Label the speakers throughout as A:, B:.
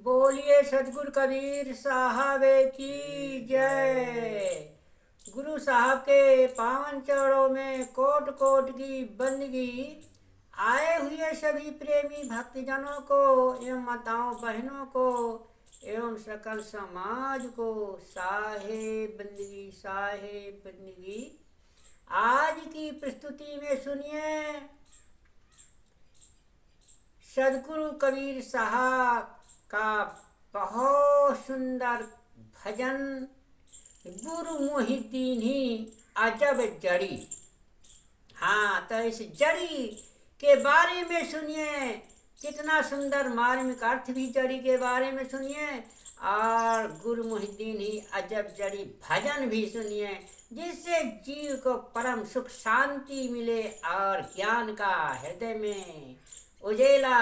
A: बोलिए सतगुरु कबीर साहब की जय। गुरु साहब के पावन चरणों में कोट कोट की बंदगी। आए हुए सभी प्रेमी भक्तजनों को एवं माताओं बहनों को एवं सकल समाज को साहेब बंदगी साहेब बंदगी। आज की प्रस्तुति में सुनिए सदगुरु कबीर साहब का बहुत सुंदर भजन गुरु मोहिद्दीन ही अजब जड़ी। हाँ, तो इस जड़ी के बारे में सुनिए, कितना सुंदर मार्मिक अर्थ भी जड़ी के बारे में सुनिए और गुरु मोहिद्दीन ही अजब जड़ी भजन भी सुनिए, जिससे जीव को परम सुख शांति मिले और ज्ञान का हृदय में उजेला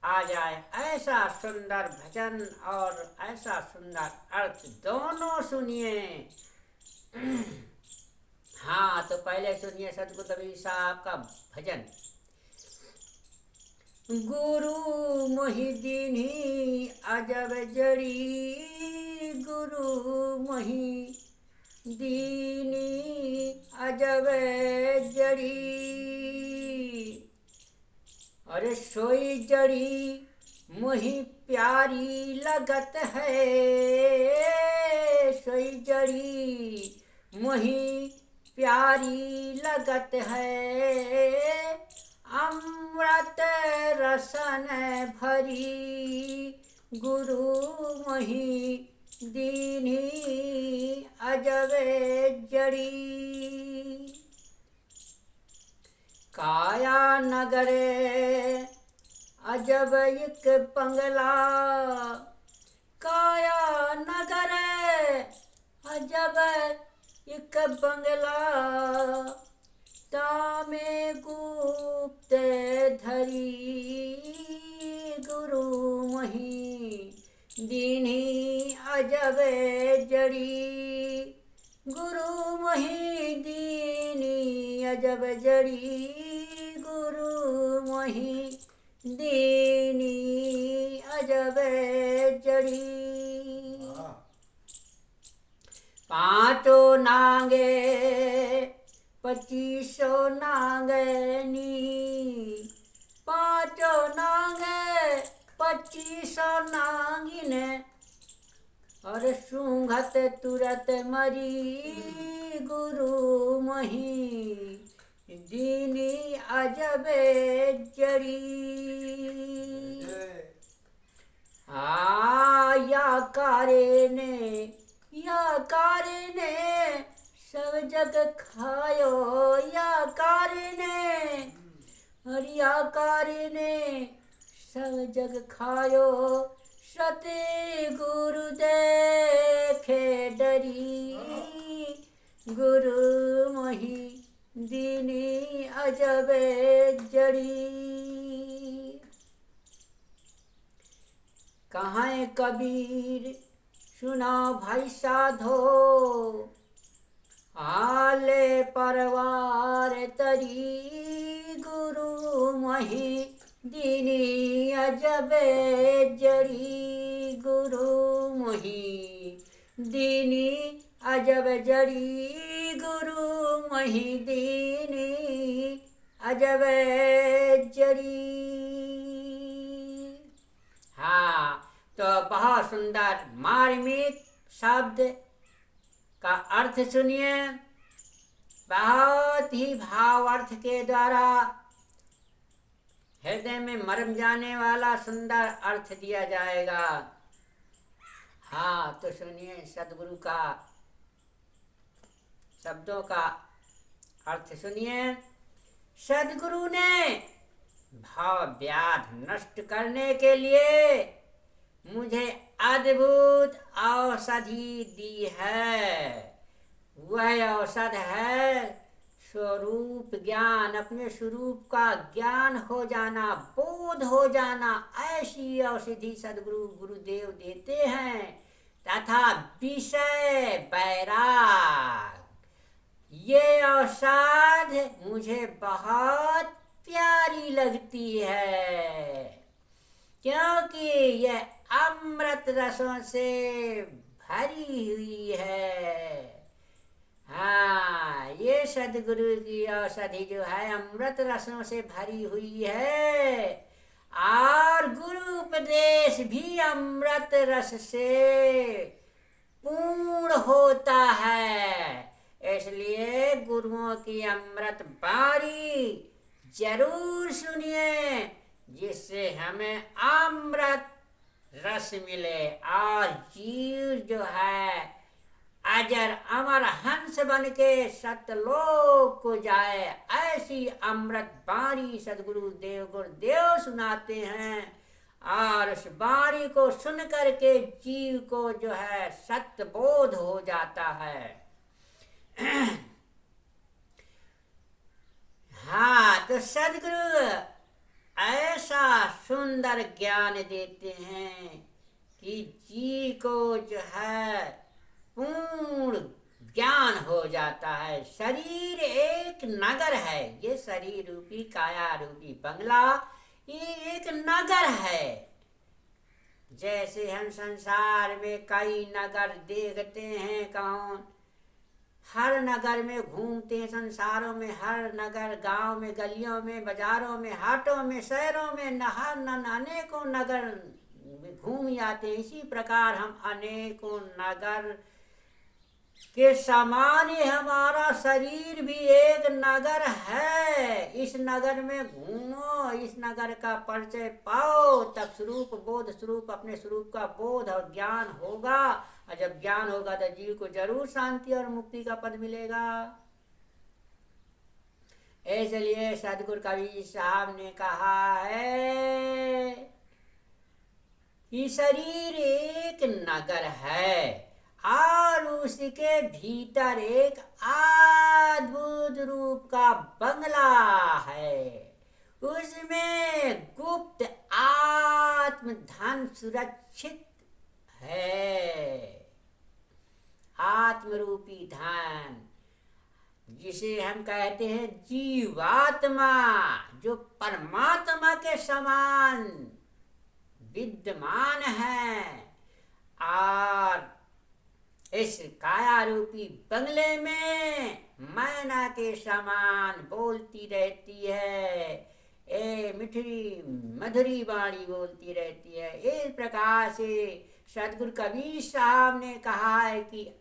A: आ जाए। ऐसा सुंदर भजन और ऐसा सुंदर अर्थ दोनों सुनिए। हाँ, तो पहले सुनिए सतगुरु कबीर साहब का भजन। गुरु मोहिद्दीन ही अजब जड़ी, गुरु मोहिद्दीन अजब जड़ी। अरे सोई जड़ी मुही प्यारी लगत है, सोई जड़ी मुही प्यारी लगत है। अमृत रसन भरी गुरु मोहिद्दीन अजब जड़ी। काया नगरे अजब एक बंगला, काया नगरे अजब एक बंगला। तामे गुप्त धरी गुरु मोहिद्दीन अजब जड़ी, गुरु मोहिद्दीन अजब जड़ी, गुरु मोहिद्दीन अजब जड़ी। पाँचों नांगे 2500 नांगनी, पाँचों नांगे 2500 नांगिन। और सूंघत तुरत मरी गुरु मोहिद्दीन अजब जड़ी। या कारे ने सब जग खायो, या कारे ने और या कारे ने सब जग खायो। सते गुरु देखे डरी, गुरु मोहिद्दीन अजब जड़ी। कहाँ कबीर सुना भाई साधो, आले परवार तरी गुरु मोहिद्दीन अजब जड़ी, गुरु मोहिद्दीन अजब जड़ी, गुरु मोहिद्दीन अजब जड़ी। हाँ, तो बहुत सुंदर मार्मिक शब्द का अर्थ सुनिए। बहुत ही भाव अर्थ के द्वारा हृदय में मरम जाने वाला सुंदर अर्थ दिया जाएगा। हाँ, तो सुनिए सदगुरु का शब्दों का अर्थ सुनिए। सदगुरु ने भाव व्याध नष्ट करने के लिए मुझे अद्भुत औषधि दी है। वह औषध है स्वरूप ज्ञान, अपने स्वरूप का ज्ञान हो जाना, बोध हो जाना। ऐसी औषधि सदगुरु गुरुदेव देते हैं, तथा विषय बैराग। ये औषध मुझे बहुत प्यारी लगती है। क्योंकि यह अमृत रसों से भरी हुई है। हाँ, ये सदगुरु की औषधि जो है अमृत रसों से भरी हुई है, और गुरु उपदेश भी अमृत रस से पूर्ण होता है। इसलिए गुरुओं की अमृत बाणी जरूर सुनिए, जिससे हमें अमृत रस मिले और जीव जो है अजर अमर हंस बन के सतलोक को जाए। ऐसी अमृत बाणी सदगुरु देव गुरुदेव सुनाते हैं, और उस बाणी को सुन करके जीव को जो है सत्य बोध हो जाता है। हाँ, तो सदगुरु ऐसा सुंदर ज्ञान देते हैं कि जी को जो है पूर्ण ज्ञान हो जाता है। शरीर एक नगर है, ये शरीर रूपी काया रूपी बंगला ये एक नगर है। जैसे हम संसार में कई नगर देखते हैं, कौन हर नगर में घूमते हैं, संसारों में हर नगर, गांव में, गलियों में, बाजारों में, हाटों में, शहरों में अनेकों नगर घूम आते हैं। इसी प्रकार हम अनेकों नगर के समान ही हमारा शरीर भी एक नगर है। इस नगर में घूमो, इस नगर का परिचय पाओ, तब स्वरूप बोध स्वरूप अपने स्वरूप का बोध और ज्ञान होगा। और जब ज्ञान होगा तो जीव को जरूर शांति और मुक्ति का पद मिलेगा। इसलिए सदगुरु कबीर साहब ने कहा है कि शरीर एक नगर है और उसके भीतर एक अद्भुत रूप का बंगला है। उसमें गुप्त आत्म धन सुरक्षित है। आत्मरूपी धन, जिसे हम कहते हैं जीवात्मा, जो परमात्मा के समान विद्यमान है, और इस काया रूपी बंगले में मैना के समान बोलती रहती है, ए मिठरी मधुरी वाणी बोलती रहती है। इस प्रकार से सदगुरु कबीर साहब ने कहा है कि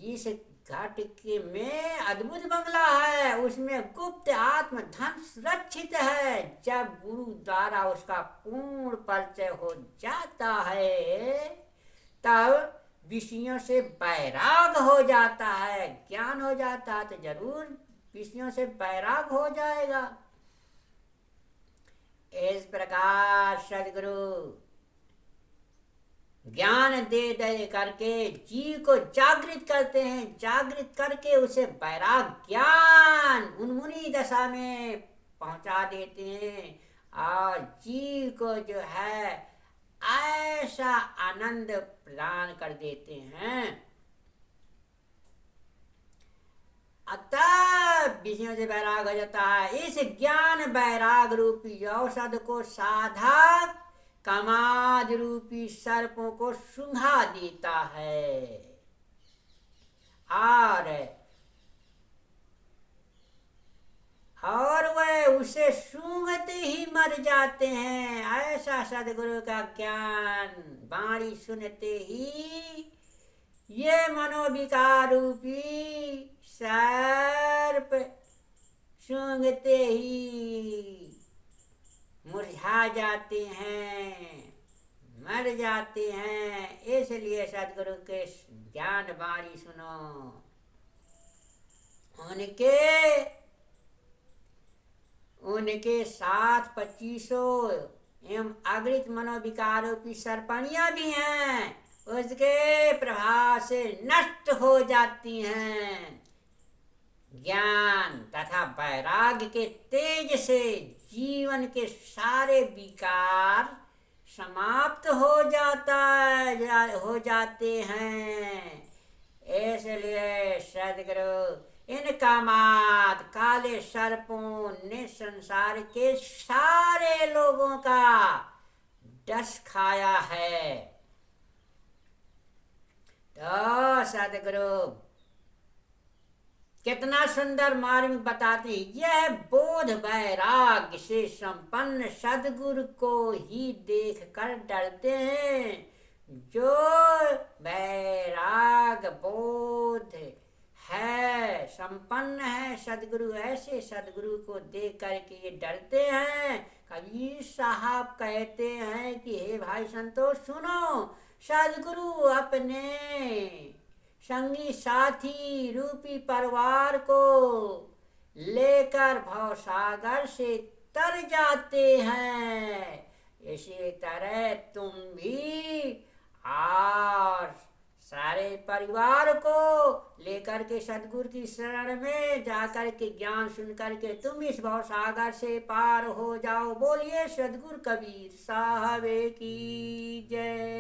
A: इस घट के में अद्भुत बंगला है, उसमें गुप्त आत्म धन सुरक्षित है। जब गुरु द्वारा उसका पूर्ण परिचय हो जाता है तब विषयों से बैराग हो जाता है। ज्ञान हो जाता है तो जरूर विषयों से बैराग हो जाएगा। इस प्रकार सदगुरु ज्ञान दे दे करके जीव को जागृत करते हैं, जागृत करके उसे बैराग ज्ञान उन्मुनी दशा में पहुंचा देते हैं और जीव को जो है ऐसा आनंद प्रदान कर देते हैं। अतः विषयों से बैराग हो जाता है। इस ज्ञान बैराग रूपी औषध को साधक कामाद रूपी सर्पों को सूंघा देता है और वह उसे सूंघते ही मर जाते हैं। ऐसा सदगुरु का ज्ञान वाणी सुनते ही ये मनोविकार रूपी सर्प सूंघते ही मुरझा जाते हैं, मर जाते हैं। इसलिए सदगुरु के ज्ञान वाणी सुनो। उनके साथ 2500 एवं अगणित मनोविकारों की सर्पणियां भी हैं, उसके प्रभाव से नष्ट हो जाती हैं। ज्ञान तथा वैराग्य के तेज से जीवन के सारे विकार समाप्त हो जाते हैं। इसलिए सदगुरु इनका मात काले सर्पों ने संसार के सारे लोगों का डस खाया है। तो सदगुरु कितना सुंदर मार्ग बताते हैं। यह बोध वैराग्य से संपन्न सदगुरु को ही देख कर डरते हैं। जो वैराग बोध है संपन्न है सदगुरु, ऐसे सदगुरु को देख करके ये डरते हैं। कबीर साहब कहते हैं कि हे भाई संतोष सुनो, सदगुरु अपने संगी साथी रूपी परिवार को लेकर भवसागर से तर जाते हैं। इसी तरह तुम भी और सारे परिवार को लेकर के सदगुरु की शरण में जाकर के ज्ञान सुन करके तुम इस भवसागर से पार हो जाओ। बोलिए सदगुरु कबीर साहब की जय।